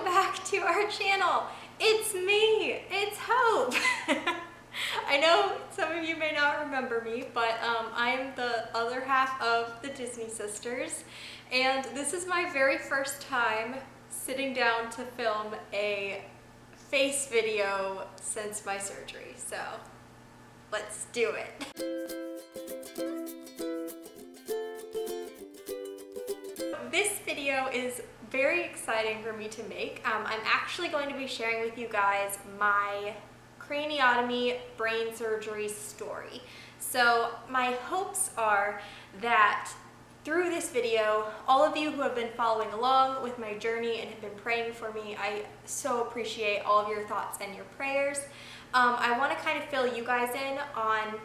Welcome back to our channel. It's me, it's Hope. I know some of you may not remember me, but I am the other half of the Disney Sisters, and this is my very first time sitting down to film a face video since my surgery, so let's do it. This video is very exciting for me to make. I'm actually going to be sharing with you guys my craniotomy brain surgery story. So my hopes are that through this video, all of you who have been following along with my journey and have been praying for me, I so appreciate all of your thoughts and your prayers. I want to kind of fill you guys in on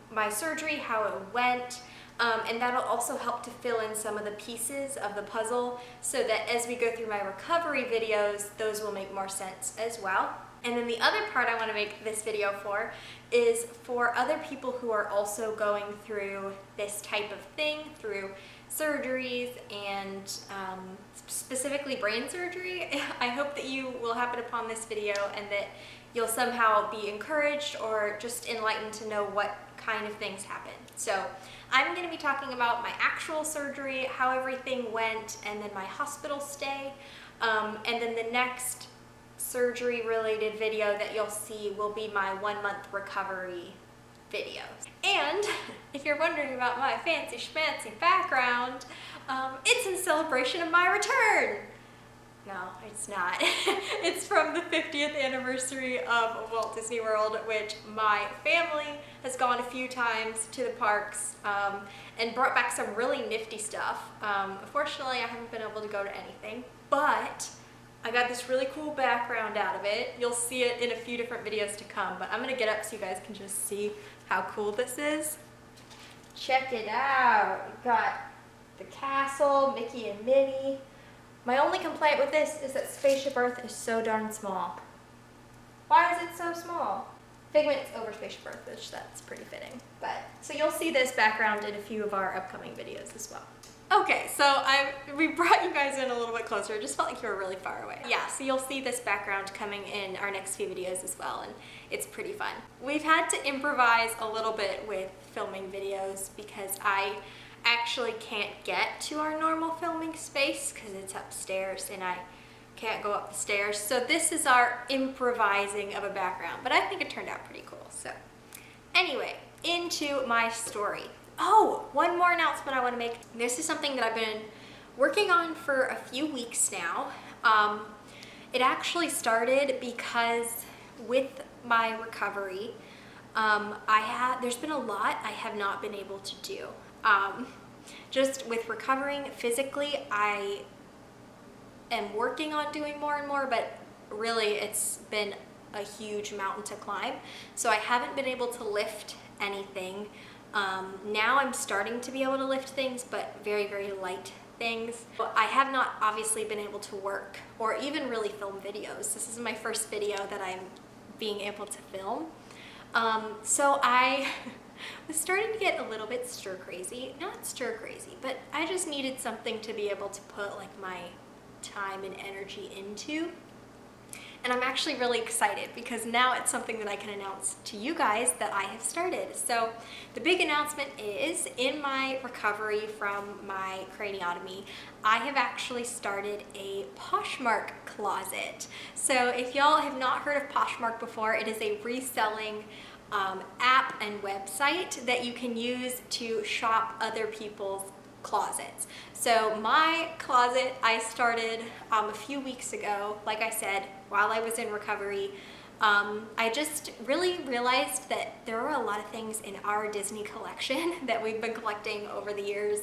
my surgery, how it went, and that'll also help to fill in some of the pieces of the puzzle so that as we go through my recovery videos, those will make more sense as well. And then the other part I want to make this video for is for other people who are also going through this type of thing, through surgeries and specifically brain surgery. I hope that you will happen upon this video and that you'll somehow be encouraged or just enlightened to know what kind of things happen. So I'm going to be talking about my actual surgery, how everything went, and then my hospital stay. And then the next surgery related video that you'll see will be my 1-month recovery video. And if you're wondering about my fancy schmancy background, it's in celebration of my return. No, it's not. It's from the 50th anniversary of Walt Disney World, which my family has gone a few times to the parks and brought back some really nifty stuff. Unfortunately, I haven't been able to go to anything, but I got this really cool background out of it. You'll see it in a few different videos to come, but I'm gonna get up so you guys can just see how cool this is. Check it out. We've got the castle, Mickey and Minnie. My only complaint with this is that Spaceship Earth is so darn small. Why is it so small? Figment's over Spaceship Earth, which that's pretty fitting. But so you'll see this background in a few of our upcoming videos as well. Okay, so we brought you guys in a little bit closer. It just felt like you were really far away. Yeah, so you'll see this background coming in our next few videos as well, and it's pretty fun. We've had to improvise a little bit with filming videos because I actually can't get to our normal filming space because it's upstairs and I can't go up the stairs. So this is our improvising of a background, but I think it turned out pretty cool. So anyway, into my story. Oh, one more announcement I want to make. This is something that I've been working on for a few weeks now. It actually started because with my recovery, there's been a lot I have not been able to do. Just with recovering physically, I am working on doing more and more, but really it's been a huge mountain to climb. So I haven't been able to lift anything. Now I'm starting to be able to lift things, but very, very light things. I have not obviously been able to work or even really film videos. This is my first video that I'm being able to film. So I was starting to get a little bit stir crazy. Not stir crazy, but I just needed something to be able to put like my time and energy into. And I'm actually really excited because now it's something that I can announce to you guys that I have started. So the big announcement is in my recovery from my craniotomy, I have actually started a Poshmark closet. So if y'all have not heard of Poshmark before, it is a reselling app and website that you can use to shop other people's closets. So my closet I started a few weeks ago, like I said, while I was in recovery. I just really realized that there are a lot of things in our Disney collection that we've been collecting over the years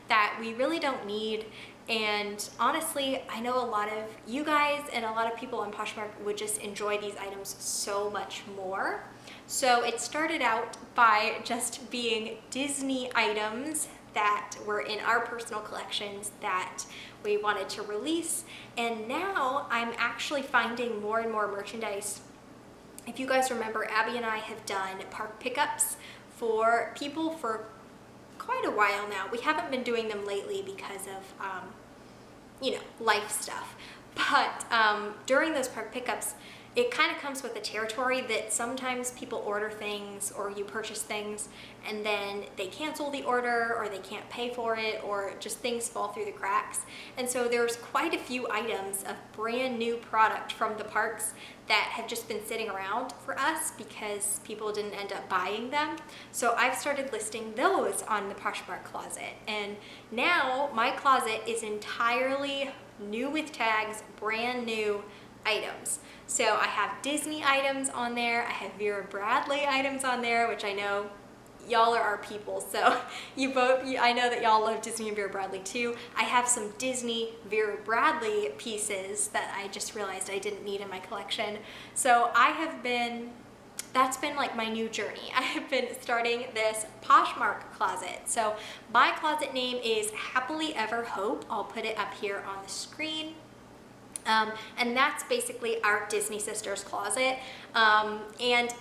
that we really don't need. And honestly, I know a lot of you guys and a lot of people on Poshmark would just enjoy these items so much more. So it started out by just being Disney items that were in our personal collections that we wanted to release. And now I'm actually finding more and more merchandise. If you guys remember, Abby and I have done park pickups for people for quite a while now. We haven't been doing them lately because of you know, life stuff. But during those park pickups, it kind of comes with the territory that sometimes people order things or you purchase things and then they cancel the order or they can't pay for it or just things fall through the cracks. And so there's quite a few items of brand new product from the parks that have just been sitting around for us because people didn't end up buying them. So I've started listing those on the Poshmark closet. And now my closet is entirely new with tags, brand new items. So I have Disney items on there, I have Vera Bradley items on there, which I know y'all are our people, so I know that y'all love Disney and Vera Bradley too. I have some Disney Vera Bradley pieces that I just realized I didn't need in my collection. So that's been like my new journey. I have been starting this Poshmark closet. So my closet name is Happily Ever Hope. I'll put it up here on the screen. And that's basically our Disney Sisters closet. And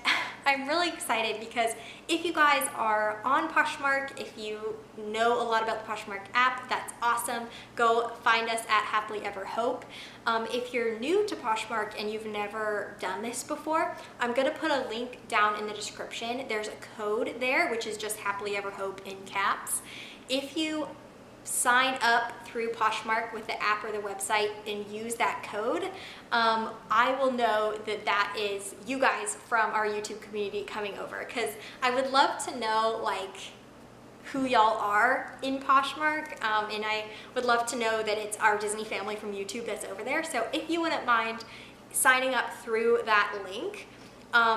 I'm really excited because if you guys are on Poshmark, if you know a lot about the Poshmark app, that's awesome. Go find us at Happily Ever Hope. If you're new to Poshmark and you've never done this before, I'm gonna put a link down in the description. There's a code there, which is just Happily Ever Hope in caps. If you sign up through Poshmark with the app or the website and use that code, I will know that that is you guys from our YouTube community coming over, because I would love to know like who y'all are in Poshmark, and I would love to know that it's our Disney family from YouTube that's over there. So if you wouldn't mind signing up through that link,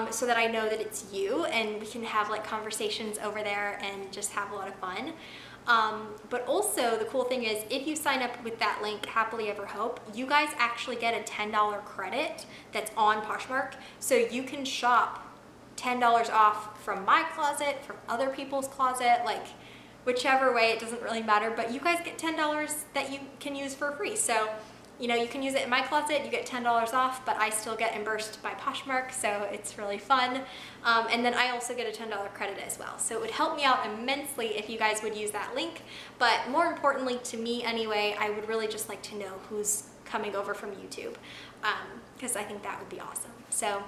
so that I know that it's you and we can have like conversations over there and just have a lot of fun. But also the cool thing is if you sign up with that link, Happily Ever Hope, you guys actually get a $10 credit that's on Poshmark. So you can shop $10 off from my closet, from other people's closet, like whichever way, it doesn't really matter, but you guys get $10 that you can use for free. So, you know, you can use it in my closet, you get $10 off, but I still get reimbursed by Poshmark, so it's really fun. And then I also get a $10 credit as well. So it would help me out immensely if you guys would use that link. But more importantly to me anyway, I would really just like to know who's coming over from YouTube, because I think that would be awesome. So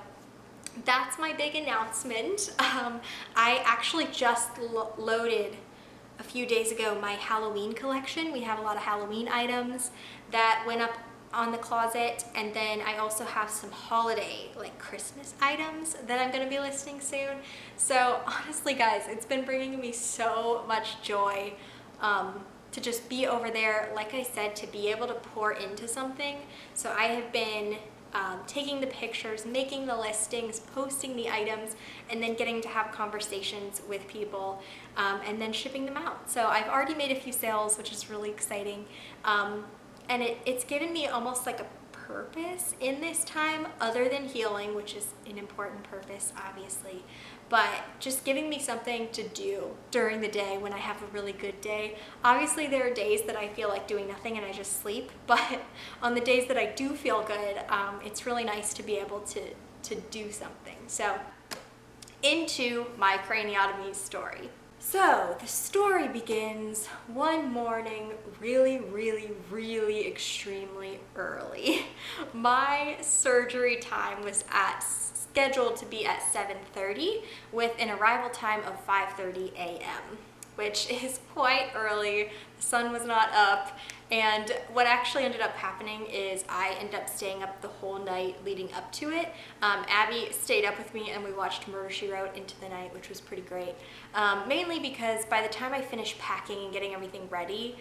that's my big announcement. I actually just loaded a few days ago my Halloween collection. We have a lot of Halloween items that went up on the closet, and then I also have some holiday, like Christmas items that I'm gonna be listing soon. So honestly guys, it's been bringing me so much joy to just be over there, like I said, to be able to pour into something. So I have been taking the pictures, making the listings, posting the items, and then getting to have conversations with people, and then shipping them out. So I've already made a few sales, which is really exciting. And it's given me almost like a purpose in this time, other than healing, which is an important purpose, obviously, but just giving me something to do during the day when I have a really good day. Obviously, there are days that I feel like doing nothing and I just sleep, but on the days that I do feel good, it's really nice to be able to do something. So, into my craniotomy story. So the story begins one morning really extremely early. My surgery time was scheduled to be at 7:30 with an arrival time of 5:30 a.m., which is quite early. The sun was not up, and what actually ended up happening is I ended up staying up the whole night leading up to it. Abby stayed up with me and we watched Murder, She Wrote into the night, which was pretty great. Mainly because by the time I finished packing and getting everything ready,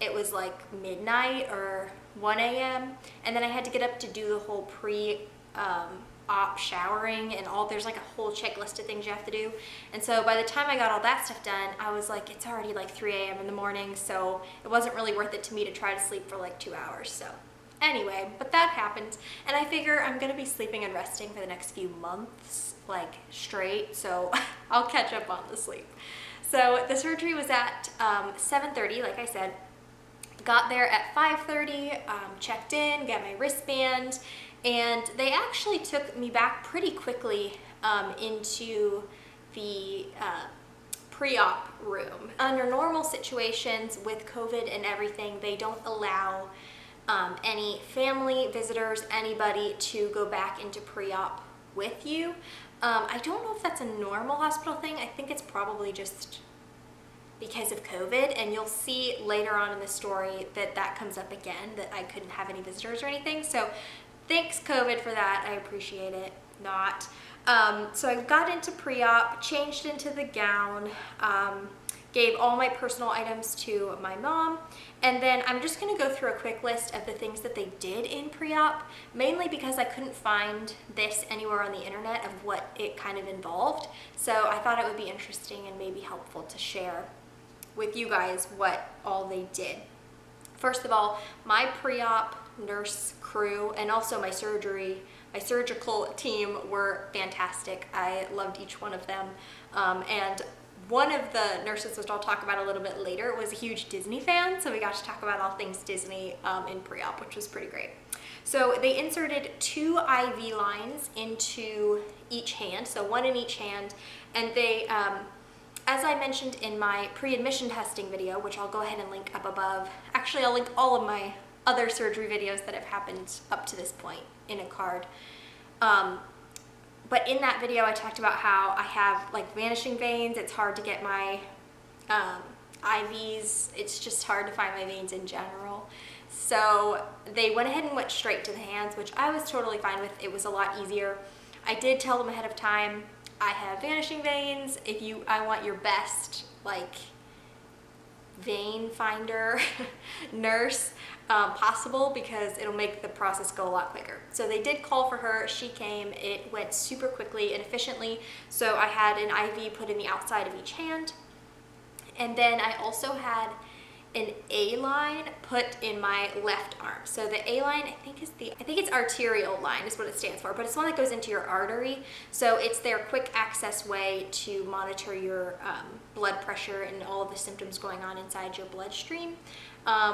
it was like midnight or 1 a.m. and then I had to get up to do the whole pre-op showering and all. There's like a whole checklist of things you have to do, and so by the time I got all that stuff done, I was like, it's already like 3 a.m. in the morning, so it wasn't really worth it to me to try to sleep for like 2 hours. So anyway, but that happened, and I figure I'm gonna be sleeping and resting for the next few months like straight, so I'll catch up on the sleep. So the surgery was at 7:30, like I said. Got there at 5:30, checked in, got my wristband, and they actually took me back pretty quickly into the pre-op room. Under normal situations with COVID and everything, they don't allow any family, visitors, anybody to go back into pre-op with you. I don't know if that's a normal hospital thing. I think it's probably just because of COVID, and you'll see later on in the story that that comes up again, that I couldn't have any visitors or anything. So thanks COVID for that, I appreciate it. Not. So I got into pre-op, changed into the gown, gave all my personal items to my mom, and then I'm just going to go through a quick list of the things that they did in pre-op, mainly because I couldn't find this anywhere on the internet of what it kind of involved. So I thought it would be interesting and maybe helpful to share with you guys what all they did. First of all, my pre-op nurse crew and also my surgical team were fantastic. I loved each one of them. And one of the nurses, which I'll talk about a little bit later, was a huge Disney fan, so we got to talk about all things Disney in pre-op, which was pretty great. So they inserted 2 IV lines into each hand, so 1 in each hand, and they, as I mentioned in my pre-admission testing video, which I'll go ahead and link up above. Actually, I'll link all of my other surgery videos that have happened up to this point in a card. But in that video, I talked about how I have like vanishing veins. It's hard to get my IVs. It's just hard to find my veins in general. So they went ahead and went straight to the hands, which I was totally fine with. It was a lot easier. I did tell them ahead of time, I have vanishing veins. I want your best like vein finder nurse possible, because it'll make the process go a lot quicker. So they did call for her. She came. It went super quickly and efficiently. So I had an IV put in the outside of each hand, and then I also had an A line put in my left arm. So the A line, I think it's arterial line is what it stands for, but it's one that goes into your artery. So it's their quick access way to monitor your blood pressure and all of the symptoms going on inside your bloodstream,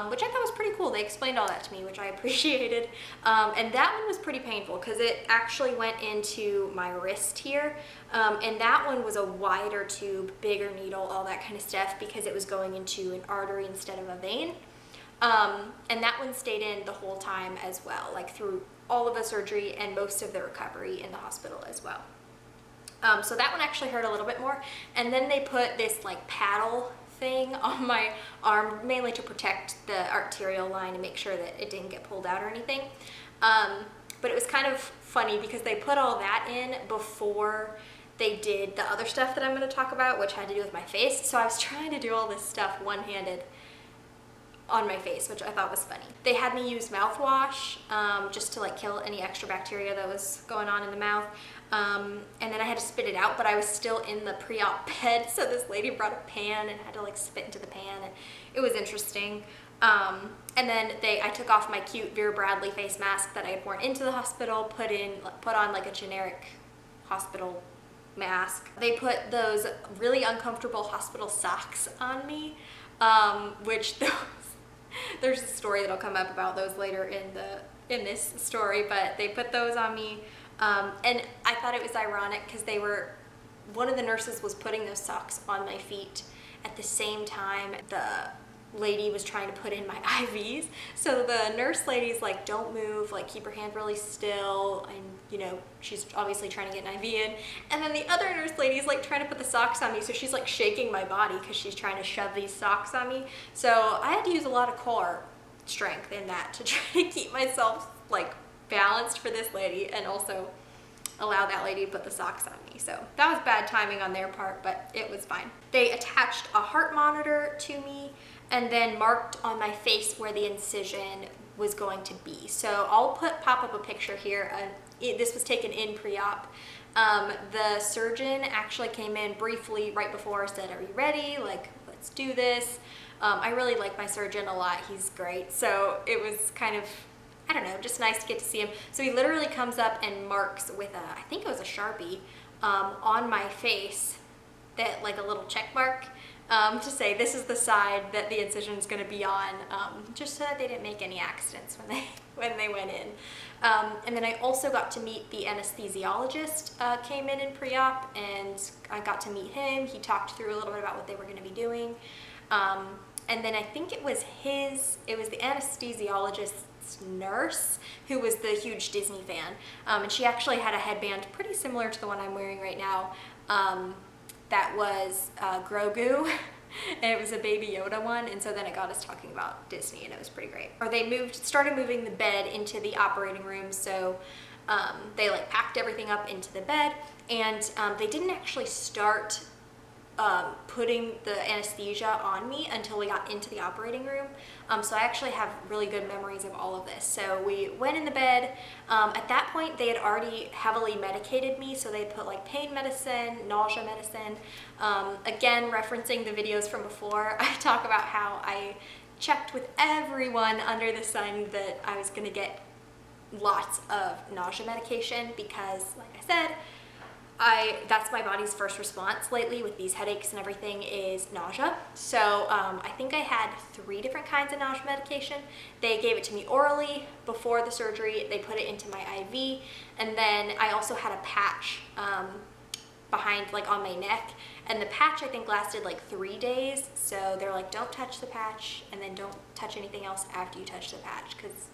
which I thought was pretty cool. They explained all that to me, which I appreciated. And that one was pretty painful because it actually went into my wrist here. And that one was a wider tube, bigger needle, all that kind of stuff, because it was going into an artery instead of a vein. And that one stayed in the whole time as well, like through all of the surgery and most of the recovery in the hospital as well. So that one actually hurt a little bit more. And then they put this like paddle thing on my arm, mainly to protect the arterial line and make sure that it didn't get pulled out or anything. But it was kind of funny because they put all that in before they did the other stuff that I'm going to talk about, which had to do with my face. So I was trying to do all this stuff one-handed on my face, which I thought was funny. They had me use mouthwash just to like kill any extra bacteria that was going on in the mouth. And then I had to spit it out, but I was still in the pre-op bed, so this lady brought a pan and had to like spit into the pan, and it was interesting. And then I took off my cute Vera Bradley face mask that I had worn into the hospital, put on like a generic hospital mask. They put those really uncomfortable hospital socks on me, which there's a story that'll come up about those later in this story, but they put those on me. And I thought it was ironic because one of the nurses was putting those socks on my feet at the same time the lady was trying to put in my IVs. So the nurse lady's like, don't move, like keep her hand really still, and you know, she's obviously trying to get an IV in. And then the other nurse lady's like trying to put the socks on me, so she's like shaking my body because she's trying to shove these socks on me. So I had to use a lot of core strength in that to try to keep myself like balanced for this lady and also allow that lady to put the socks on me. So that was bad timing on their part, but it was fine. They attached a heart monitor to me and then marked on my face where the incision was going to be. So I'll pop up a picture here. This was taken in pre-op. The surgeon actually came in briefly right before, said, "Are you ready? Like, let's do this." I really like my surgeon a lot. He's great. So it was kind of, I don't know, just nice to get to see him. So he literally comes up and marks with I think it was a Sharpie, on my face, that like a little check mark. to say this is the side that the incision is going to be on, just so that they didn't make any accidents when they went in. And then I also got to meet the anesthesiologist, came in pre-op, and I got to meet him. He talked through a little bit about what they were going to be doing. And then I think it was the anesthesiologist's nurse who was the huge Disney fan. And she actually had a headband pretty similar to the one I'm wearing right now. That was Grogu, and it was a Baby Yoda one, and so then it got us talking about Disney, and it was pretty great. Or they started moving the bed into the operating room, so they like packed everything up into the bed, and they didn't actually start putting the anesthesia on me until we got into the operating room. So I actually have really good memories of all of this. So we went in the bed. At that point, they had already heavily medicated me. So they put like pain medicine, nausea medicine. Again, referencing the videos from before, I talk about how I checked with everyone under the sun that I was gonna get lots of nausea medication because, like I said, that's my body's first response lately with these headaches and everything is nausea. So I think I had 3 different kinds of nausea medication. They gave it to me orally before the surgery. They put it into my IV, and then I also had a patch behind, like on my neck, and the patch I think lasted like 3 days. So they're like, don't touch the patch, and then don't touch anything else after you touch the patch because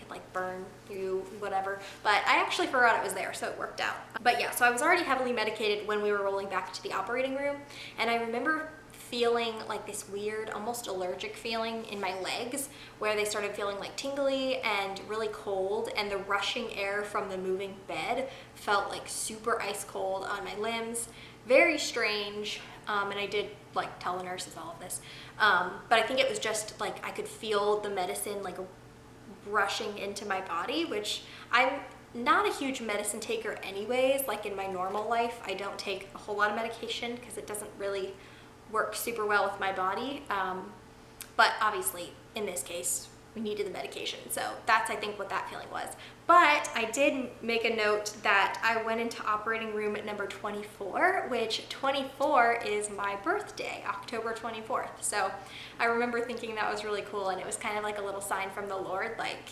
like burn through whatever, but I actually forgot it was there, so it worked out. But yeah, so I was already heavily medicated when we were rolling back to the operating room, and I remember feeling like this weird, almost allergic feeling in my legs where they started feeling like tingly and really cold, and the rushing air from the moving bed felt like super ice cold on my limbs. Very strange, and I did like tell the nurses all of this, but I think it was just like I could feel the medicine like rushing into my body, which I'm not a huge medicine taker anyways. Like in my normal life, I don't take a whole lot of medication because it doesn't really work super well with my body. But obviously, in this case, we needed the medication. So that's, I think, what that feeling was. But I did make a note that I went into operating room at number 24, which 24 is my birthday, October 24th. So I remember thinking that was really cool, and it was kind of like a little sign from the Lord, like,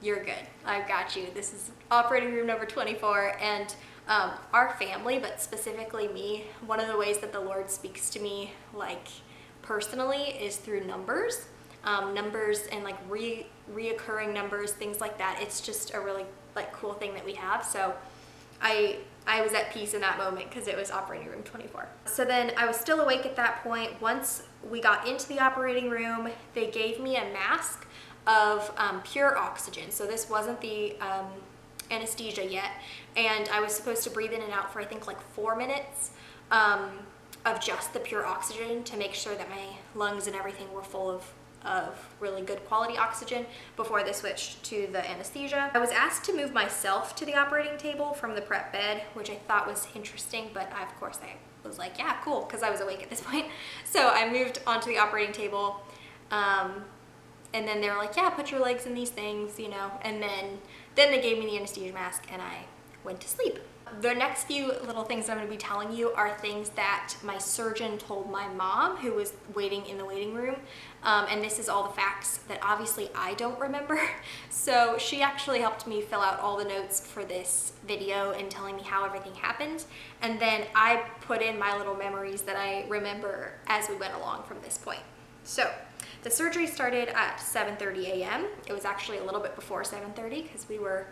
you're good, I've got you. This is operating room number 24, and our family, but specifically me, one of the ways that the Lord speaks to me, like, personally is through numbers. Numbers and like reoccurring numbers, things like that. It's just a really like cool thing that we have. So I was at peace in that moment because it was operating room 24. So then I was still awake at that point. Once we got into the operating room, they gave me a mask of pure oxygen. So this wasn't the anesthesia yet, and I was supposed to breathe in and out for I think like 4 minutes of just the pure oxygen to make sure that my lungs and everything were full of really good quality oxygen before they switched to the anesthesia. I was asked to move myself to the operating table from the prep bed, which I thought was interesting, but of course I was like, yeah, cool, because I was awake at this point. So I moved onto the operating table, and then they were like, yeah, put your legs in these things, you know, and then they gave me the anesthesia mask and I went to sleep. The next few little things I'm going to be telling you are things that my surgeon told my mom, who was waiting in the waiting room, and this is all the facts that obviously I don't remember. So she actually helped me fill out all the notes for this video and telling me how everything happened, and then I put in my little memories that I remember as we went along from this point. So the surgery started at 7:30 a.m. It was actually a little bit before 7:30 because we were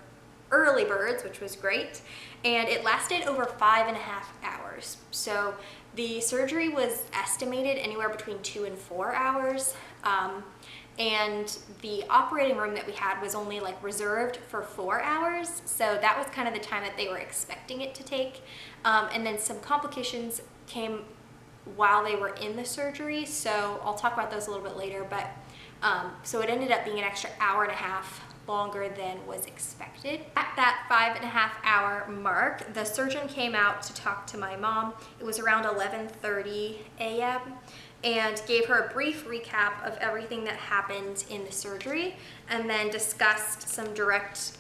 early birds, which was great, and it lasted over 5.5 hours. So the surgery was estimated anywhere between 2 and 4 hours, and the operating room that we had was only like reserved for 4 hours, so that was kind of the time that they were expecting it to take, and then some complications came while they were in the surgery, so I'll talk about those a little bit later, but so it ended up being an extra 1.5 hours longer than was expected. At that 5.5 hour mark, the surgeon came out to talk to my mom. It was around 11:30 a.m. and gave her a brief recap of everything that happened in the surgery, and then discussed some direct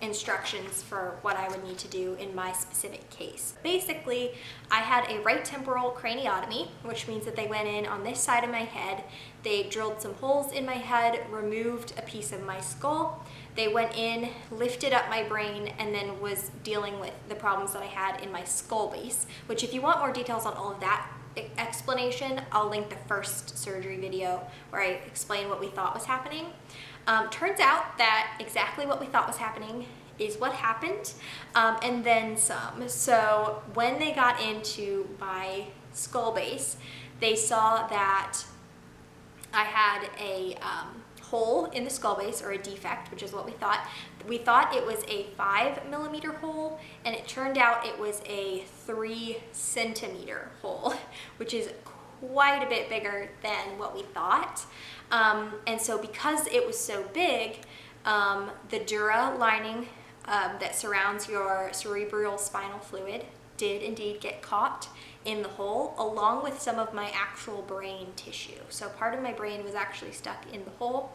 instructions for what I would need to do in my specific case. Basically, I had a right temporal craniotomy, which means that they went in on this side of my head, they drilled some holes in my head, removed a piece of my skull, they went in, lifted up my brain, and then was dealing with the problems that I had in my skull base, which if you want more details on all of that explanation, I'll link the first surgery video where I explain what we thought was happening. Turns out that exactly what we thought was happening is what happened, and then some. So when they got into my skull base, they saw that I had a hole in the skull base, or a defect, which is what we thought. We thought it was a 5mm hole, and it turned out it was a 3cm hole, which is quite a bit bigger than what we thought. And so because it was so big, the dura lining that surrounds your cerebral spinal fluid did indeed get caught in the hole, along with some of my actual brain tissue. So part of my brain was actually stuck in the hole.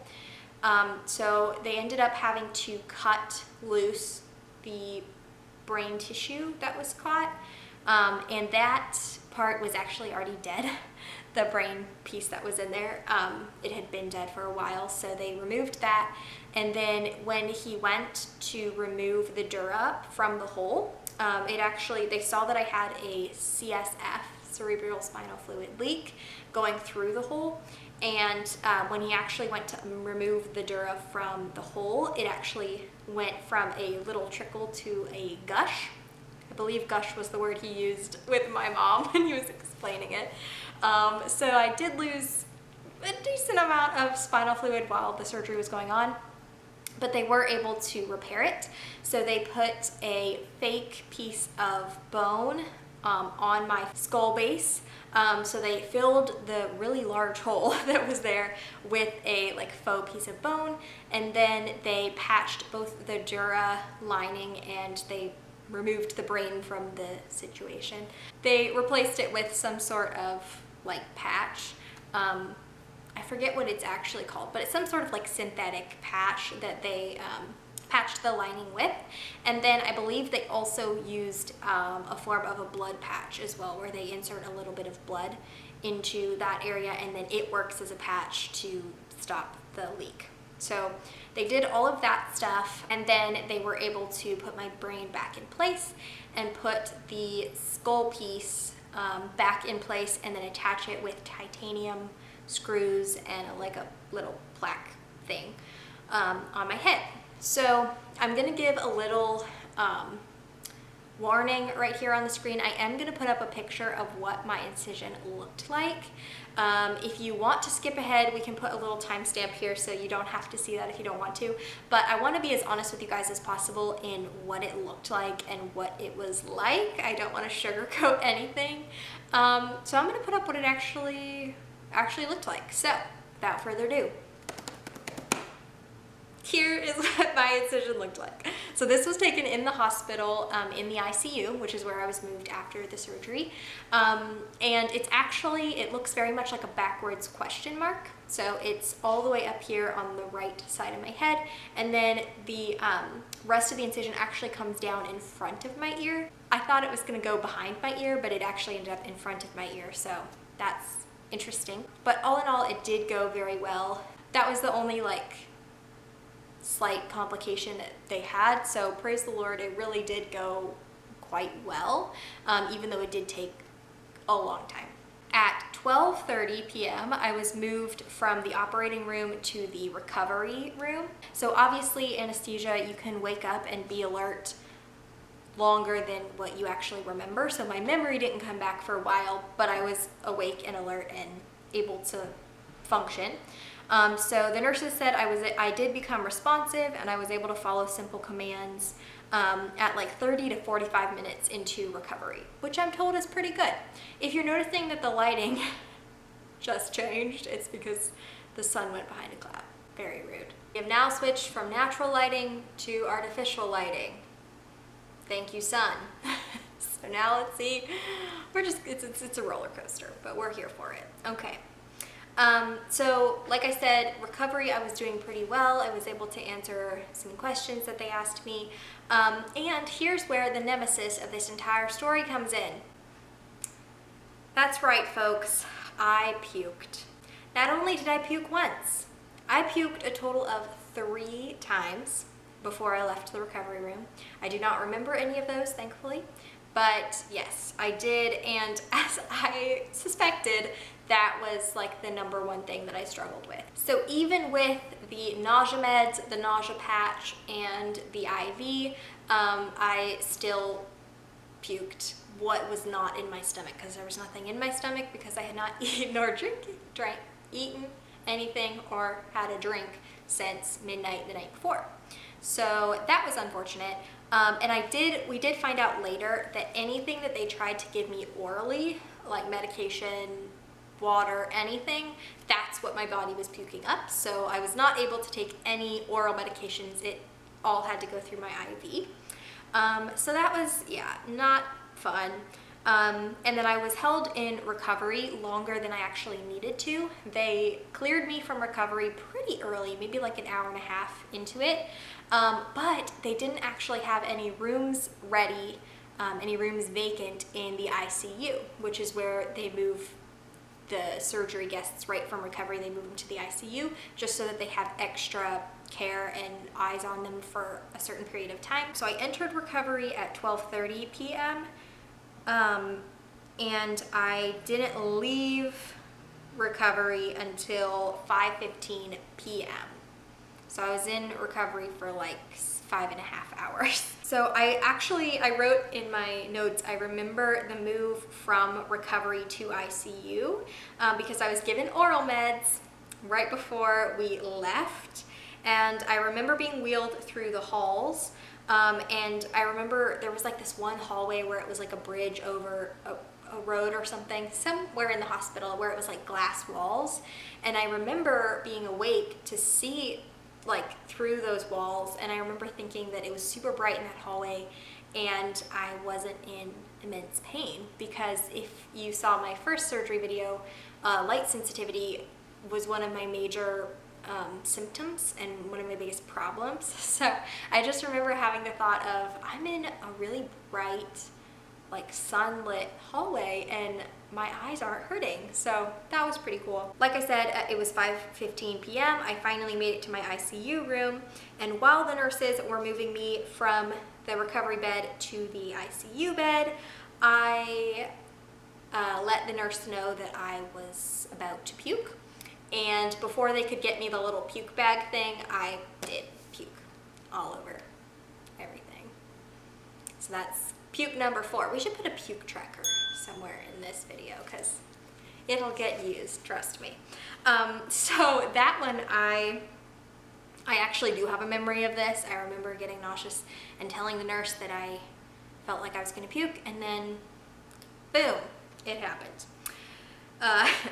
So they ended up having to cut loose the brain tissue that was caught, and that part was actually already dead. The brain piece that was in there, it had been dead for a while, so they removed that. And then when he went to remove the dura from the hole, they saw that I had a CSF, cerebral spinal fluid leak, going through the hole. And when he actually went to remove the dura from the hole, it actually went from a little trickle to a gush. I believe gush was the word he used with my mom when he was explaining it. So I did lose a decent amount of spinal fluid while the surgery was going on, but they were able to repair it. So they put a fake piece of bone on my skull base. So they filled the really large hole that was there with a faux piece of bone, and then they patched both the dura lining and they removed the brain from the situation. They replaced it with some sort of patch. I forget what it's actually called, but it's some sort of synthetic patch that they patched the lining with. And then I believe they also used a form of a blood patch as well, where they insert a little bit of blood into that area, and then it works as a patch to stop the leak. So they did all of that stuff, and then they were able to put my brain back in place and put the skull piece back in place, and then attach it with titanium screws and a little plaque thing on my head. So I'm gonna give a little warning right here on the screen. I am gonna put up a picture of what my incision looked like. If you want to skip ahead, we can put a little timestamp here so you don't have to see that if you don't want to. But I want to be as honest with you guys as possible in what it looked like and what it was like. I don't want to sugarcoat anything. So I'm going to put up what it actually looked like. So without further ado, here is what my incision looked like. So this was taken in the hospital, in the ICU, which is where I was moved after the surgery. And it looks very much like a backwards question mark. So it's all the way up here on the right side of my head. And then the rest of the incision actually comes down in front of my ear. I thought it was gonna go behind my ear, but it actually ended up in front of my ear. So that's interesting. But all in all, it did go very well. That was the only slight complication that they had, so praise the Lord, it really did go quite well, even though it did take a long time. At 12:30 p.m. I was moved from the operating room to the recovery room. So obviously anesthesia, you can wake up and be alert longer than what you actually remember, so my memory didn't come back for a while, but I was awake and alert and able to function. So the nurses said I did become responsive, and I was able to follow simple commands at 30 to 45 minutes into recovery, which I'm told is pretty good. If you're noticing that the lighting just changed, it's because the sun went behind a cloud. Very rude. We have now switched from natural lighting to artificial lighting. Thank you, sun. So now let's see. It's a roller coaster, but we're here for it. Okay. So like I said, recovery, I was doing pretty well. I was able to answer some questions that they asked me. And here's where the nemesis of this entire story comes in. That's right, folks. I puked. Not only did I puke once, I puked a total of 3 times before I left the recovery room. I do not remember any of those, thankfully. But yes, I did, and as I suspected, that was like the #1 thing that I struggled with. So even with the nausea meds, the nausea patch, and the IV, I still puked what was not in my stomach, because there was nothing in my stomach because I had not eaten or eaten anything or had a drink since midnight the night before. So that was unfortunate. And we did find out later that anything that they tried to give me orally, like medication, water, anything, that's what my body was puking up. So I was not able to take any oral medications. It all had to go through my IV. So that was, yeah, not fun. And then I was held in recovery longer than I actually needed to. They cleared me from recovery pretty early, maybe like an hour and a half into it. But they didn't actually have any rooms ready, any rooms vacant in the ICU, which is where they move the surgery guests right from recovery. They move them to the ICU just so that they have extra care and eyes on them for a certain period of time. So I entered recovery at 12:30 p.m. And I didn't leave recovery until 5:15 p.m. So I was in recovery for like 5.5 hours. So I wrote in my notes, I remember the move from recovery to ICU because I was given oral meds right before we left. And I remember being wheeled through the halls. And I remember there was like this one hallway where it was like a bridge over a road or something, somewhere in the hospital where it was like glass walls. And I remember being awake to see like through those walls, and I remember thinking that it was super bright in that hallway and I wasn't in immense pain, because if you saw my first surgery video, light sensitivity was one of my major symptoms and one of my biggest problems. So I just remember having the thought of, I'm in a really bright, like sunlit hallway and my eyes aren't hurting. So that was pretty cool. Like I said, it was 5:15 p.m. I finally made it to my ICU room, and while the nurses were moving me from the recovery bed to the ICU bed, I let the nurse know that I was about to puke. And before they could get me the little puke bag thing, I did puke all over everything. So that's puke #4. We should put a puke tracker somewhere in this video because it'll get used, trust me. So that one, I actually do have a memory of this. I remember getting nauseous and telling the nurse that I felt like I was gonna puke, and then boom, it happened.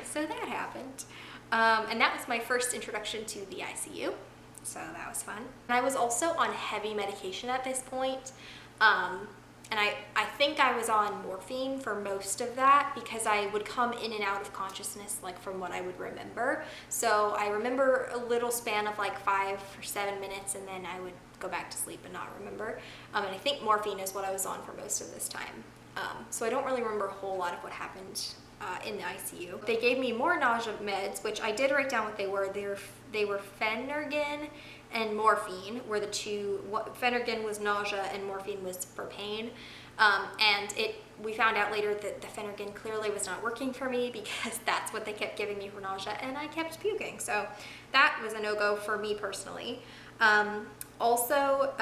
So that happened. And that was my first introduction to the ICU, so that was fun. And I was also on heavy medication at this point, and I think I was on morphine for most of that because I would come in and out of consciousness, like from what I would remember. So I remember a little span of like 5 or 7 minutes, and then I would go back to sleep and not remember. And I think morphine is what I was on for most of this time. So I don't really remember a whole lot of what happened in the ICU. They gave me more nausea meds, which I did write down what they were. They were Phenergan and morphine were the two. Phenergan was nausea and morphine was for pain. And we found out later that the Phenergan clearly was not working for me because that's what they kept giving me for nausea, and I kept puking. So that was a no-go for me personally. Also,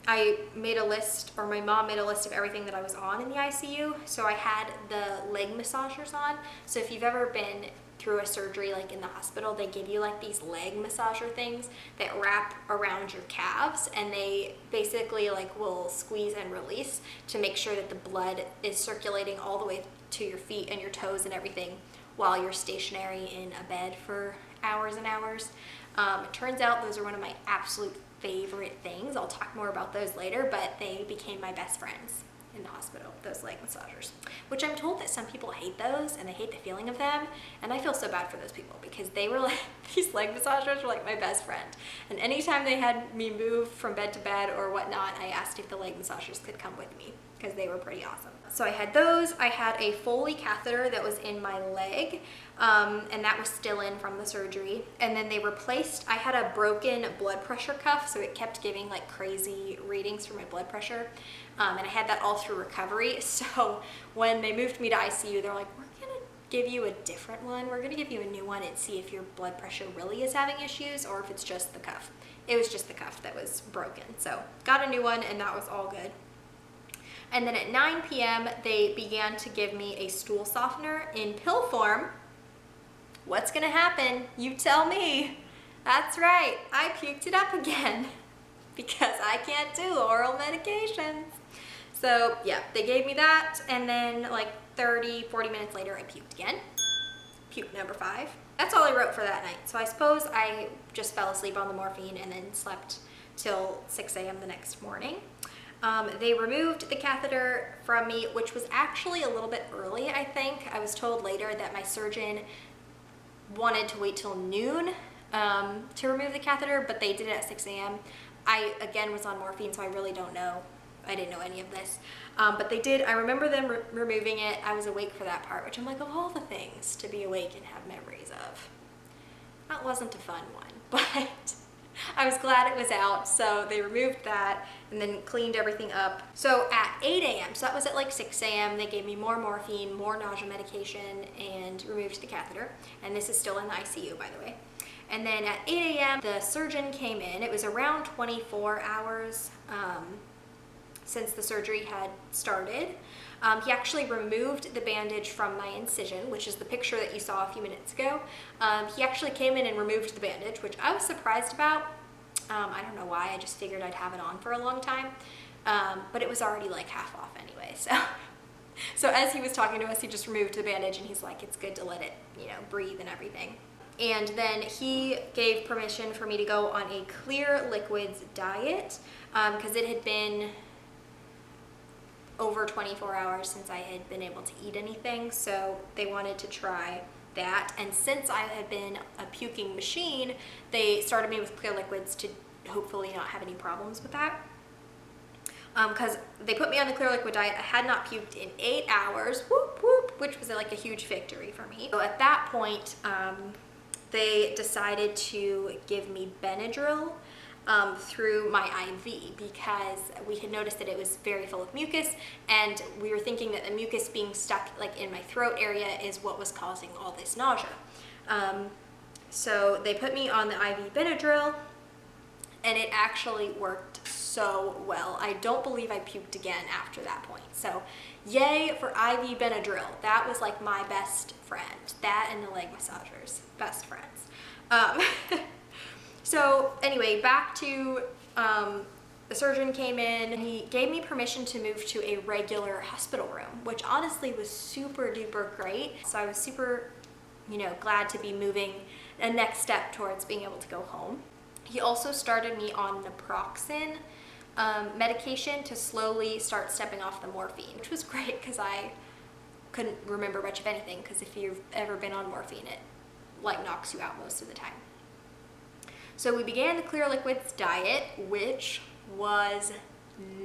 I made a list, or my mom made a list of everything that I was on in the ICU. So I had the leg massagers on. So if you've ever been through a surgery like in the hospital, they give you like these leg massager things that wrap around your calves, and they basically like will squeeze and release to make sure that the blood is circulating all the way to your feet and your toes and everything while you're stationary in a bed for hours and hours. It turns out those are one of my absolute favorite things. I'll talk more about those later, but they became my best friends in the hospital, those leg massagers, which I'm told that some people hate those and they hate the feeling of them, and I feel so bad for those people because they were like, these leg massagers were like my best friend, and anytime they had me move from bed to bed or whatnot, I asked if the leg massagers could come with me because they were pretty awesome. So I had those. I had a Foley catheter that was in my leg, and that was still in from the surgery. And then they replaced, I had a broken blood pressure cuff, so it kept giving like crazy readings for my blood pressure. And I had that all through recovery. So when they moved me to ICU, they're like, we're gonna give you a different one. We're gonna give you a new one and see if your blood pressure really is having issues or if it's just the cuff. It was just the cuff that was broken. So got a new one and that was all good. And then at 9 p.m., they began to give me a stool softener in pill form. What's gonna happen? You tell me. That's right, I puked it up again because I can't do oral medications. So yeah, they gave me that, and then like 30, 40 minutes later, I puked again. Puke number 5. That's all I wrote for that night. So I suppose I just fell asleep on the morphine and then slept till 6 a.m. the next morning. They removed the catheter from me, which was actually a little bit early, I think. I was told later that my surgeon wanted to wait till noon to remove the catheter, but they did it at 6 a.m. I, again, was on morphine, so I really don't know. I didn't know any of this. But they did. I remember them removing it. I was awake for that part, which I'm like, of all the things to be awake and have memories of, that wasn't a fun one, but I was glad it was out. So they removed that and then cleaned everything up. So at 8 a.m., so that was at like 6 a.m., they gave me more morphine, more nausea medication, and removed the catheter. And this is still in the ICU, by the way. And then at 8 a.m., the surgeon came in. It was around 24 hours since the surgery had started. He actually removed the bandage from my incision, which is the picture that you saw a few minutes ago. He actually came in and removed the bandage, which I was surprised about. I don't know why, I just figured I'd have it on for a long time. But it was already like half off anyway, so. So as he was talking to us, he just removed the bandage and he's like, it's good to let it, you know, breathe and everything. And then he gave permission for me to go on a clear liquids diet, because it had been over 24 hours since I had been able to eat anything, so they wanted to try that. And since I had been a puking machine, they started me with clear liquids to hopefully not have any problems with that. Because they put me on the clear liquid diet. I had not puked in 8 hours, whoop whoop, which was like a huge victory for me. So at that point, they decided to give me Benadryl through my IV because we had noticed that it was very full of mucus, and we were thinking that the mucus being stuck like in my throat area is what was causing all this nausea. So they put me on the IV Benadryl, and it actually worked so well. I don't believe I puked again after that point. So yay for IV Benadryl. That was like my best friend. That and the leg massagers, best friends. So anyway, back to the surgeon came in and he gave me permission to move to a regular hospital room, which honestly was super duper great. So I was super, you know, glad to be moving a next step towards being able to go home. He also started me on naproxen medication to slowly start stepping off the morphine, which was great because I couldn't remember much of anything, because if you've ever been on morphine, it like knocks you out most of the time. So we began the clear liquids diet, which was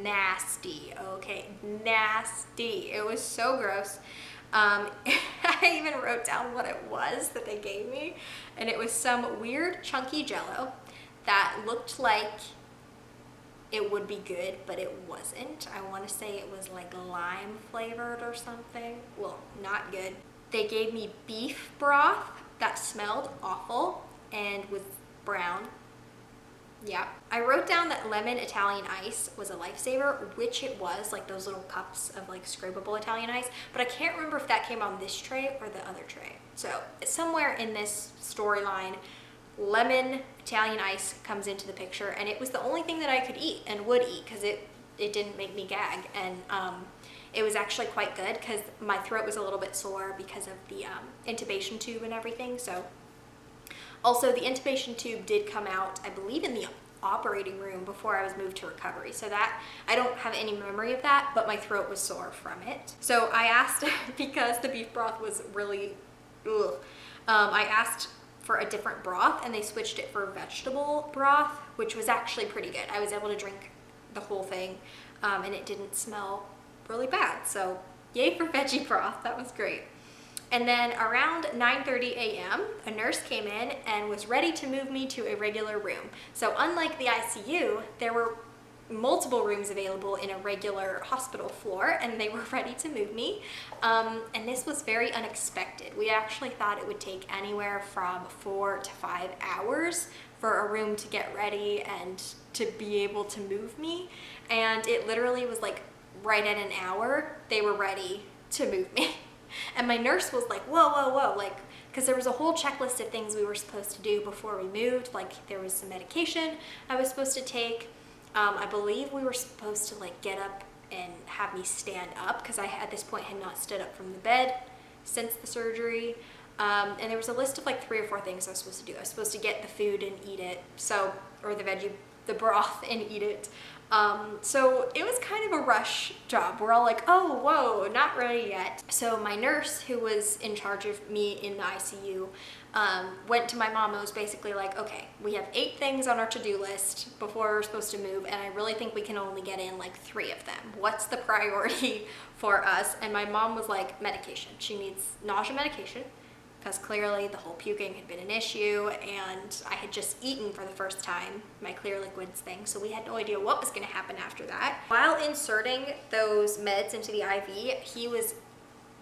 nasty, okay, nasty. It was so gross. I even wrote down what it was that they gave me, and it was some weird chunky jello that looked like it would be good, but it wasn't. I want to say it was like lime flavored or something. Well, not good. They gave me beef broth that smelled awful and was brown. Yeah. I wrote down that lemon Italian ice was a lifesaver, which it was, like those little cups of like scrapable Italian ice, but I can't remember if that came on this tray or the other tray. So somewhere in this storyline, lemon Italian ice comes into the picture, and it was the only thing that I could eat and would eat because it didn't make me gag. And it was actually quite good because my throat was a little bit sore because of the intubation tube and everything. So also the intubation tube did come out, I believe, in the operating room before I was moved to recovery. So that, I don't have any memory of that, but my throat was sore from it. So I asked, because the beef broth was really, ugh, I asked for a different broth, and they switched it for vegetable broth, which was actually pretty good. I was able to drink the whole thing, and it didn't smell really bad. So yay for veggie broth, that was great. And then around 9:30 a.m., a nurse came in and was ready to move me to a regular room. So unlike the ICU, there were multiple rooms available in a regular hospital floor, and they were ready to move me. And this was very unexpected. We actually thought it would take anywhere from 4 to 5 hours for a room to get ready and to be able to move me. And it literally was like right at an hour, they were ready to move me. And my nurse was like, whoa, whoa, whoa, like, because there was a whole checklist of things we were supposed to do before we moved. Like, there was some medication I was supposed to take. I believe we were supposed to like get up and have me stand up, because I at this point had not stood up from the bed since the surgery. And there was a list of like 3 or 4 things I was supposed to do. I was supposed to get the food and eat it, or the broth and eat it. So it was kind of a rush job. We're all like, oh, whoa, not ready yet. So my nurse, who was in charge of me in the ICU, went to my mom and was basically like, okay, we have 8 things on our to-do list before we're supposed to move, and I really think we can only get in like 3 of them. What's the priority for us? And my mom was like, medication. She needs nausea medication, because clearly the whole puking had been an issue, and I had just eaten for the first time my clear liquids thing, so we had no idea what was going to happen after that. While inserting those meds into the IV, he was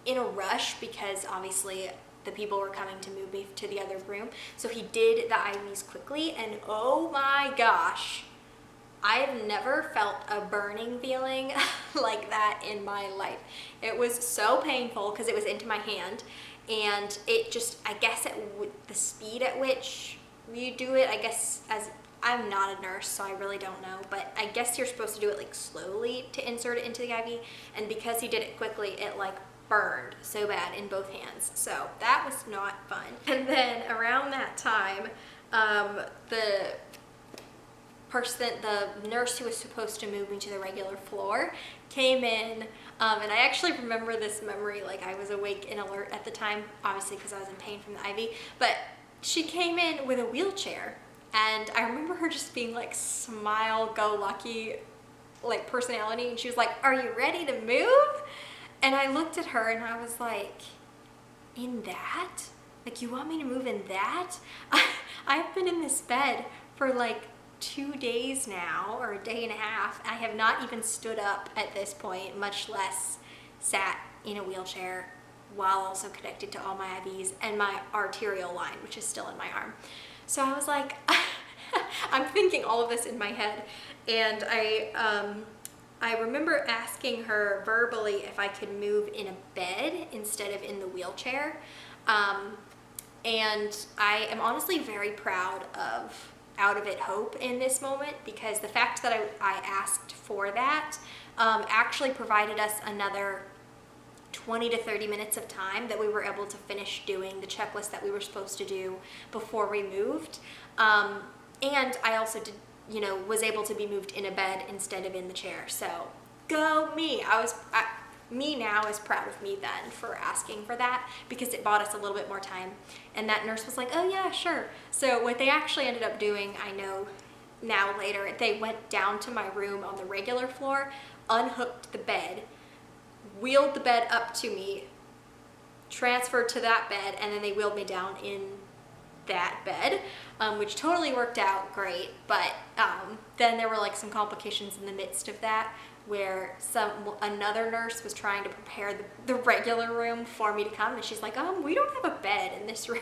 in a rush because obviously the people were coming to move me to the other room, so he did the IVs quickly, and oh my gosh, I've never felt a burning feeling like that in my life. It was so painful because it was into my hand. And it just, I guess the speed at which you do it, I guess, as I'm not a nurse, so I really don't know, but I guess you're supposed to do it like slowly to insert it into the IV, and because he did it quickly, it like burned so bad in both hands. So that was not fun. And then around that time, the nurse who was supposed to move me to the regular floor came in, and I actually remember this memory like I was awake and alert at the time, obviously because I was in pain from the IV, but she came in with a wheelchair, and I remember her just being like smile-go-lucky like personality, and she was like, are you ready to move? And I looked at her and I was like, in that? Like, you want me to move in that? I've been in this bed for like 2 days now, or a day and a half. I have not even stood up at this point, much less sat in a wheelchair while also connected to all my IVs and my arterial line, which is still in my arm. So I was like, I'm thinking all of this in my head, and I remember asking her verbally if I could move in a bed instead of in the wheelchair, and I am honestly very proud of Out of It Hope in this moment, because the fact that I asked for that actually provided us another 20 to 30 minutes of time that we were able to finish doing the checklist that we were supposed to do before we moved. And I also did, was able to be moved in a bed instead of in the chair. So go me. Me now is proud of me then for asking for that, because it bought us a little bit more time. And that nurse was like, oh yeah, sure. So what they actually ended up doing, I know now later, they went down to my room on the regular floor, unhooked the bed, wheeled the bed up to me, transferred to that bed, and then they wheeled me down in that bed, which totally worked out great. But then there were like some complications in the midst of that, where another nurse was trying to prepare the regular room for me to come, and she's like, we don't have a bed in this room.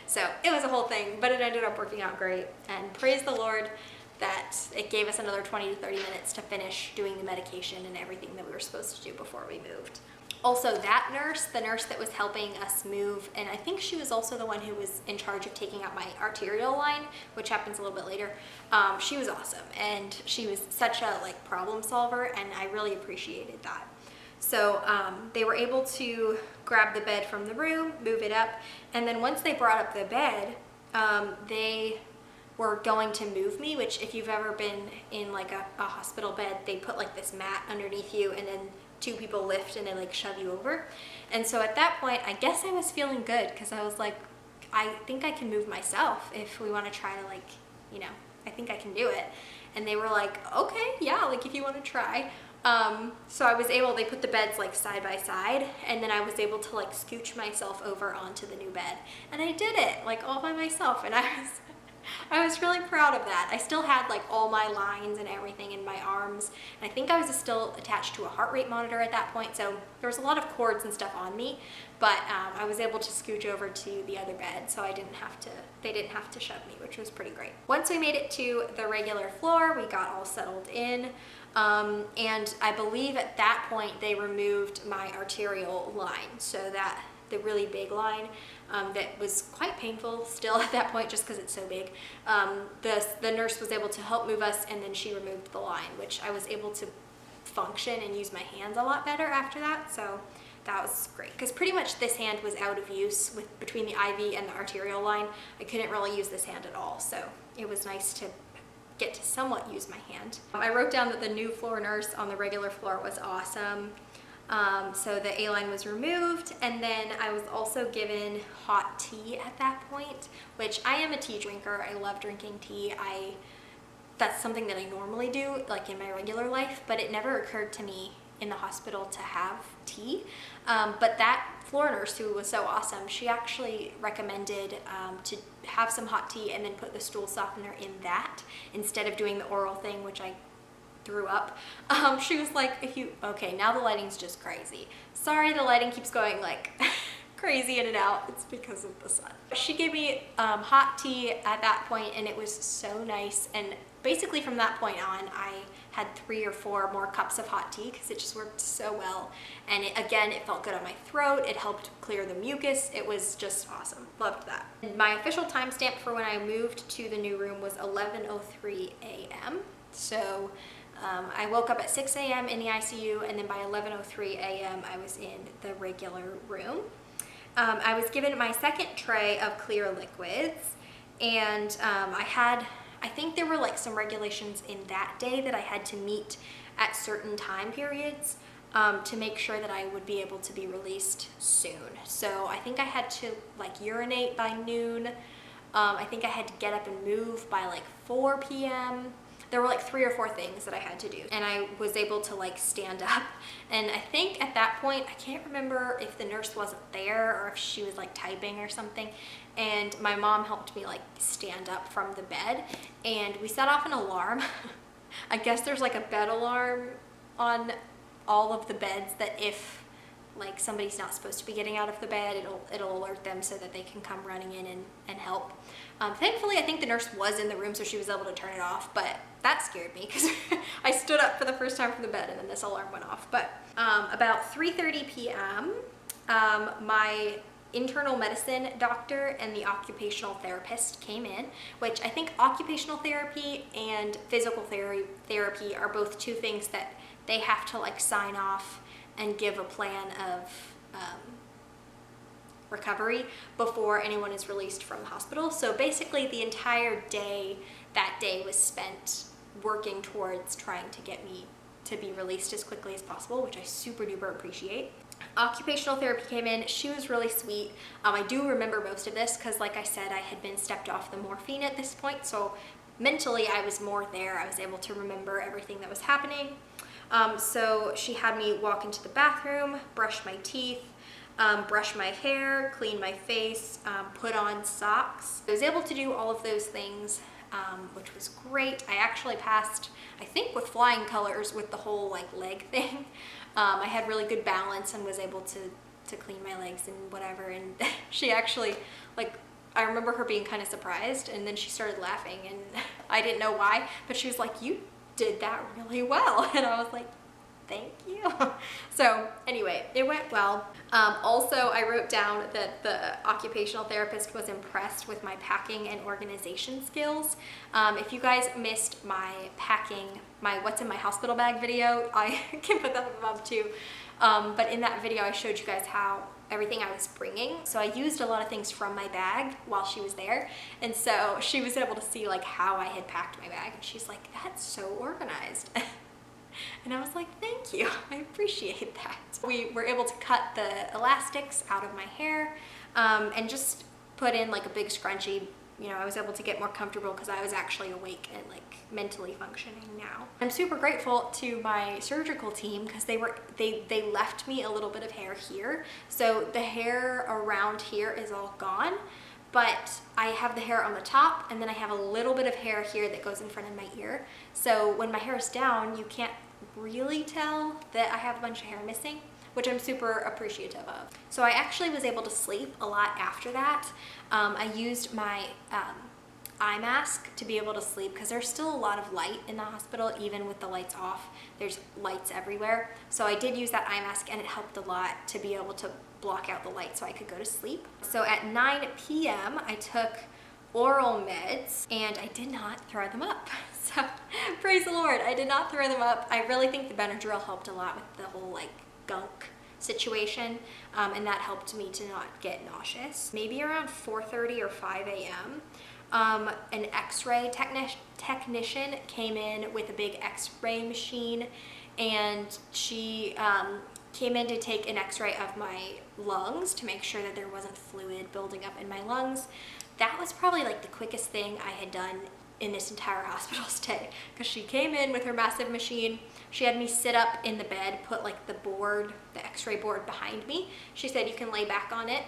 So it was a whole thing, but it ended up working out great, and praise the Lord that it gave us another 20 to 30 minutes to finish doing the medication and everything that we were supposed to do before we moved. Also, that nurse, the nurse that was helping us move, and I think she was also the one who was in charge of taking out my arterial line, which happens a little bit later, she was awesome, and she was such a problem solver, and I really appreciated that. So they were able to grab the bed from the room, move it up, and then once they brought up the bed, they were going to move me, which if you've ever been in like a hospital bed, they put like this mat underneath you and then two people lift and they like shove you over. And so at that point, I guess I was feeling good because I was like, I think I can move myself if we want to try to like, you know, I think I can do it. And they were like, okay, yeah, like if you want to try. So I was able, they put the beds like side by side, and then I was able to like scooch myself over onto the new bed. And I did it like all by myself, and I was really proud of that. I still had like all my lines and everything in my arms, and I think I was still attached to a heart rate monitor at that point, so there was a lot of cords and stuff on me, but I was able to scooch over to the other bed, so they didn't have to shove me, which was pretty great. Once we made it to the regular floor, we got all settled in, and I believe at that point they removed my arterial line, so that the really big line that was quite painful still at that point just because it's so big. The nurse was able to help move us, and then she removed the line, which I was able to function and use my hands a lot better after that, so that was great because pretty much this hand was out of use between the IV and the arterial line. I couldn't really use this hand at all, so it was nice to get to somewhat use my hand. I wrote down that the new floor nurse on the regular floor was awesome. So the A-line was removed, and then I was also given hot tea at that point, which I am a tea drinker. I love drinking tea. That's something that I normally do, like in my regular life, but it never occurred to me in the hospital to have tea. But that floor nurse, who was so awesome, she actually recommended to have some hot tea and then put the stool softener in that instead of doing the oral thing, which I threw up. She was like, okay, now the lighting's just crazy. Sorry, the lighting keeps going like crazy in and out. It's because of the sun. She gave me hot tea at that point, and it was so nice. And basically from that point on, I had 3 or 4 more cups of hot tea because it just worked so well. And again, it felt good on my throat. It helped clear the mucus. It was just awesome. Loved that. My official timestamp for when I moved to the new room was 11:03 a.m. So I woke up at 6 a.m. in the ICU, and then by 11:03 a.m. I was in the regular room. I was given my second tray of clear liquids, and I think there were like some regulations in that day that I had to meet at certain time periods to make sure that I would be able to be released soon. So I think I had to like urinate by noon. I think I had to get up and move by like 4 p.m. There were like 3 or 4 things that I had to do, and I was able to like stand up. And I think at that point, I can't remember if the nurse wasn't there or if she was like typing or something, and my mom helped me like stand up from the bed, and we set off an alarm. I guess there's like a bed alarm on all of the beds that if like somebody's not supposed to be getting out of the bed, it'll alert them so that they can come running in and help. Thankfully, I think the nurse was in the room, so she was able to turn it off, but that scared me because I stood up for the first time from the bed and then this alarm went off. But about 3:30 p.m., my internal medicine doctor and the occupational therapist came in, which I think occupational therapy and physical therapy are both 2 things that they have to like sign off and give a plan of recovery before anyone is released from the hospital. So basically the entire day, that day was spent working towards trying to get me to be released as quickly as possible, which I super duper appreciate. Occupational therapy came in. She was really sweet. I do remember most of this because like I said, I had been stepped off the morphine at this point, so mentally I was more there. I was able to remember everything that was happening. So she had me walk into the bathroom, brush my teeth, brush my hair, clean my face, put on socks. I was able to do all of those things, which was great. I actually passed, I think with flying colors with the whole like leg thing. I had really good balance and was able to clean my legs and whatever, and she actually, like, I remember her being kind of surprised, and then she started laughing, and I didn't know why, but she was like, "You did that really well," and I was like, Thank you. So anyway, it went well. Also, I wrote down that the occupational therapist was impressed with my packing and organization skills. If you guys missed my packing, my what's in my hospital bag video, I can put that above too. But in that video, I showed you guys how everything I was bringing. So I used a lot of things from my bag while she was there. And so she was able to see like how I had packed my bag. And she's like, that's so organized. And I was like, thank you, I appreciate that. We were able to cut the elastics out of my hair and just put in like a big scrunchie. You know, I was able to get more comfortable because I was actually awake and like mentally functioning now. I'm super grateful to my surgical team because they left me a little bit of hair here. So the hair around here is all gone, but I have the hair on the top and then I have a little bit of hair here that goes in front of my ear. So when my hair is down, you can't really tell that I have a bunch of hair missing, which I'm super appreciative of. So I actually was able to sleep a lot after that. I used my eye mask to be able to sleep because there's still a lot of light in the hospital, even with the lights off. There's lights everywhere. So I did use that eye mask and it helped a lot to be able to block out the light so I could go to sleep. So at 9 p.m. I took oral meds and I did not throw them up. So praise the Lord, I did not throw them up. I really think the Benadryl helped a lot with the whole like gunk situation, and that helped me to not get nauseous. Maybe around 4:30 or 5 a.m. An x-ray technician came in with a big x-ray machine, and she came in to take an x-ray of my lungs to make sure that there wasn't fluid building up in my lungs. That was probably like the quickest thing I had done in this entire hospital stay, because she came in with her massive machine. She had me sit up in the bed, put like the board, the x-ray board behind me. She said you can lay back on it.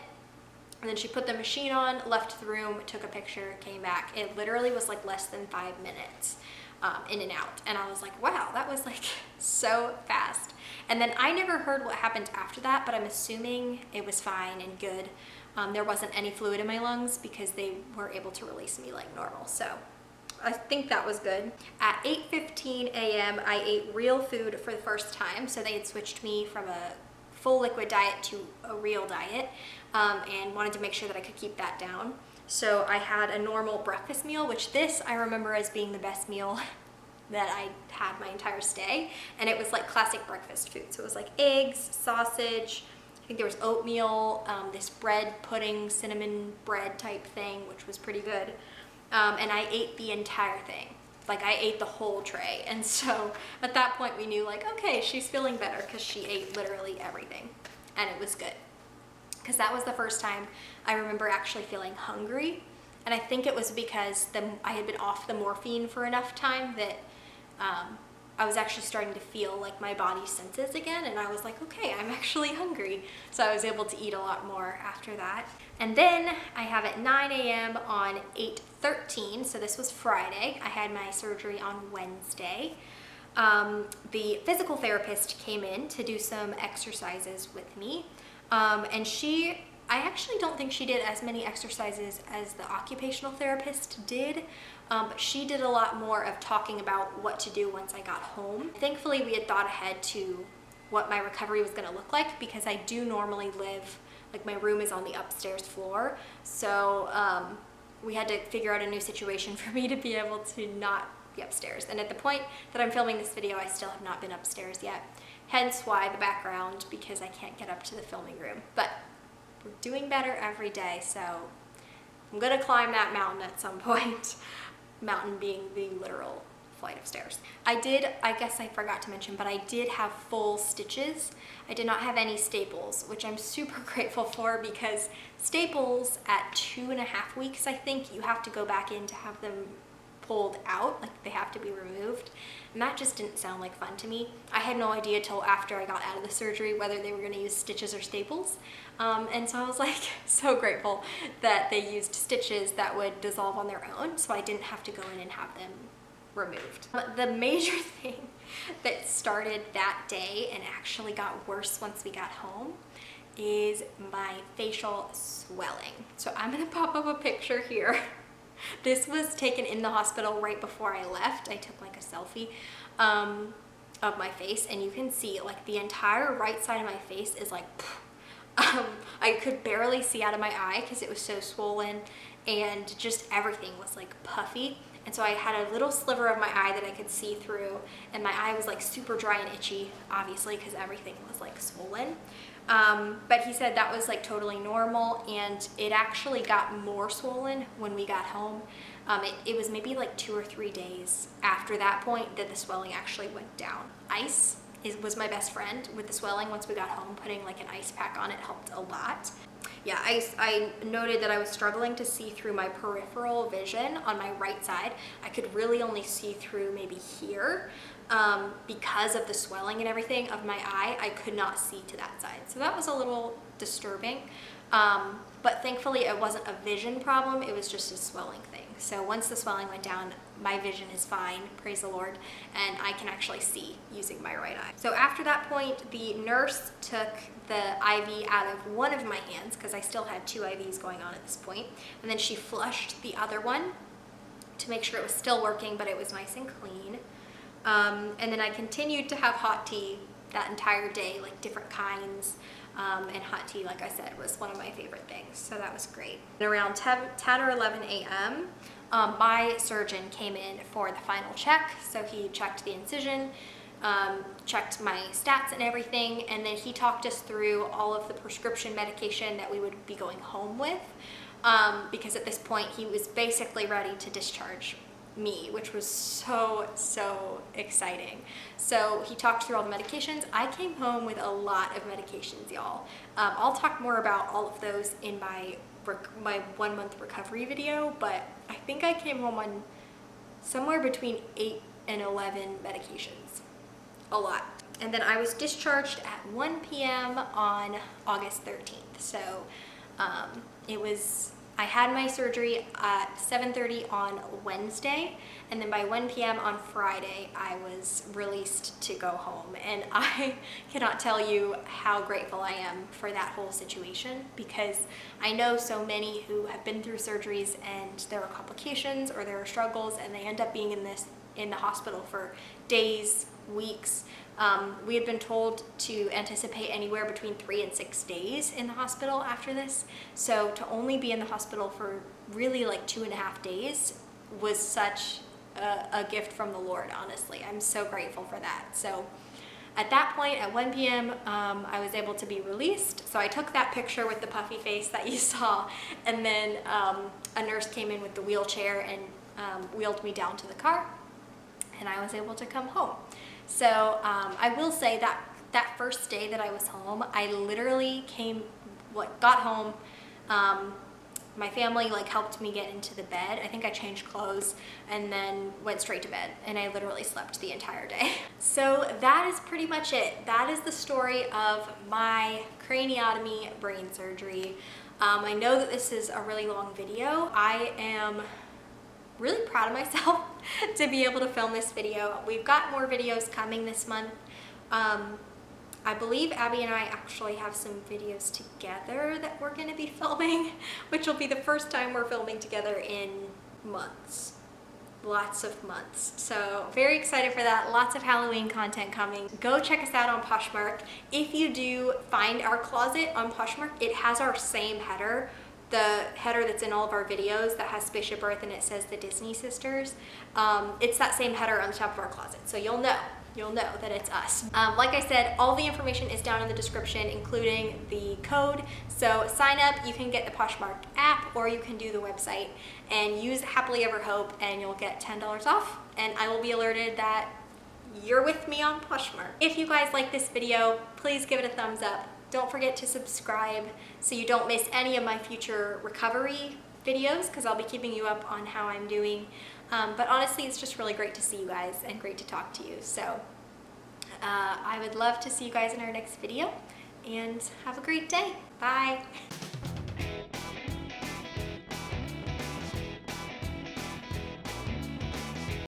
And then she put the machine on, left the room, took a picture, came back. It literally was like less than 5 minutes in and out. And I was like, wow, that was like so fast. And then I never heard what happened after that, but I'm assuming it was fine and good. There wasn't any fluid in my lungs because they were able to release me like normal. So I think that was good. At 8:15 a.m. I ate real food for the first time. So they had switched me from a full liquid diet to a real diet, and wanted to make sure that I could keep that down. So I had a normal breakfast meal, which this I remember as being the best meal that I had my entire stay. And it was like classic breakfast food. So it was like eggs, sausage, I think there was oatmeal, this bread pudding, cinnamon bread type thing, which was pretty good. And I ate the entire thing. Like I ate the whole tray. And so at that point we knew like, okay, she's feeling better because she ate literally everything. And it was good. Because that was the first time I remember actually feeling hungry. And I think it was because I had been off the morphine for enough time that I was actually starting to feel like my body's senses again, and I was like, okay, I'm actually hungry. So I was able to eat a lot more after that. And then I have at 9 a.m. on 8/13, so this was Friday. I had my surgery on Wednesday. The physical therapist came in to do some exercises with me, and I actually don't think she did as many exercises as the occupational therapist did, but she did a lot more of talking about what to do once I got home. Thankfully, we had thought ahead to what my recovery was going to look like, because I do normally live, like my room is on the upstairs floor, so we had to figure out a new situation for me to be able to not be upstairs. And at the point that I'm filming this video, I still have not been upstairs yet, hence why the background, because I can't get up to the filming room. But we're doing better every day, so I'm gonna climb that mountain at some point. Mountain being the literal flight of stairs. I guess I forgot to mention, but I did have full stitches. I did not have any staples, which I'm super grateful for, because staples at 2.5 weeks, I think, you have to go back in to have them pulled out, like they have to be removed, and that just didn't sound like fun to me. I had no idea till after I got out of the surgery whether they were going to use stitches or staples, and so I was like so grateful that they used stitches that would dissolve on their own, so I didn't have to go in and have them removed. But the major thing that started that day and actually got worse once we got home is my facial swelling. So I'm going to pop up a picture here. This was taken in the hospital right before I left. I took like a selfie. of my face, and you can see like the entire right side of my face is like I could barely see out of my eye because it was so swollen, and just everything was like puffy. And so I had a little sliver of my eye that I could see through, and my eye was like super dry and itchy, obviously, because everything was like swollen. But he said that was like totally normal, and it actually got more swollen when we got home. It was maybe like 2 or 3 days after that point that the swelling actually went down. Ice was my best friend with the swelling. Once we got home, putting like an ice pack on it helped a lot. Yeah, I noted that I was struggling to see through my peripheral vision on my right side. I could really only see through maybe here because of the swelling and everything of my eye. I could not see to that side. So that was a little disturbing. But thankfully it wasn't a vision problem, it was just a swelling thing. So once the swelling went down, my vision is fine, praise the Lord, and I can actually see using my right eye. So after that point, the nurse took the IV out of one of my hands, because I still had 2 IVs going on at this point, and then she flushed the other one to make sure it was still working, but it was nice and clean. And then I continued to have hot tea that entire day, like different kinds. And hot tea, like I said, was one of my favorite things, so that was great. And around 10 or 11 a.m., my surgeon came in for the final check. So he checked the incision, checked my stats and everything, and then he talked us through all of the prescription medication that we would be going home with, because at this point he was basically ready to discharge me, which was so exciting. So he talked through all the medications. I came home with a lot of medications, y'all. I'll talk more about all of those in my 1-month recovery video, but I think I came home on somewhere between 8 and 11 medications. A lot. And then I was discharged at 1 p.m. on August 13th. So I had my surgery at 7:30 on Wednesday, and then by 1 p.m. on Friday, I was released to go home. And I cannot tell you how grateful I am for that whole situation, because I know so many who have been through surgeries and there are complications or there are struggles, and they end up being in the hospital for days, weeks. We had been told to anticipate anywhere between 3 and 6 days in the hospital after this. So to only be in the hospital for really like 2.5 days was such a gift from the Lord, honestly. I'm so grateful for that. So at that point, at 1 p.m., I was able to be released. So I took that picture with the puffy face that you saw, and then a nurse came in with the wheelchair and wheeled me down to the car, and I was able to come home. So I will say that that first day that I was home, I literally got home, my family like helped me get into the bed. I think I changed clothes and then went straight to bed, and I literally slept the entire day. So that is pretty much it. That is the story of my craniotomy brain surgery. I know that this is a really long video. I am really proud of myself to be able to film this video. We've got more videos coming this month. I believe Abby and I actually have some videos together that we're going to be filming, which will be the first time we're filming together in months. Lots of months. So very excited for that. Lots of Halloween content coming. Go check us out on Poshmark. If you do find our closet on Poshmark, it has our same header. The header that's in all of our videos that has Spaceship Earth and it says the Disney Sisters. It's that same header on the top of our closet, so you'll know that it's us. Like I said, all the information is down in the description, including the code. So sign up, you can get the Poshmark app, or you can do the website and use Happily Ever Hope, and you'll get $10 off, and I will be alerted that you're with me on Poshmark. If you guys like this video, please give it a thumbs up. Don't forget to subscribe so you don't miss any of my future recovery videos, because I'll be keeping you up on how I'm doing. But honestly, it's just really great to see you guys and great to talk to you. So I would love to see you guys in our next video, and have a great day. Bye.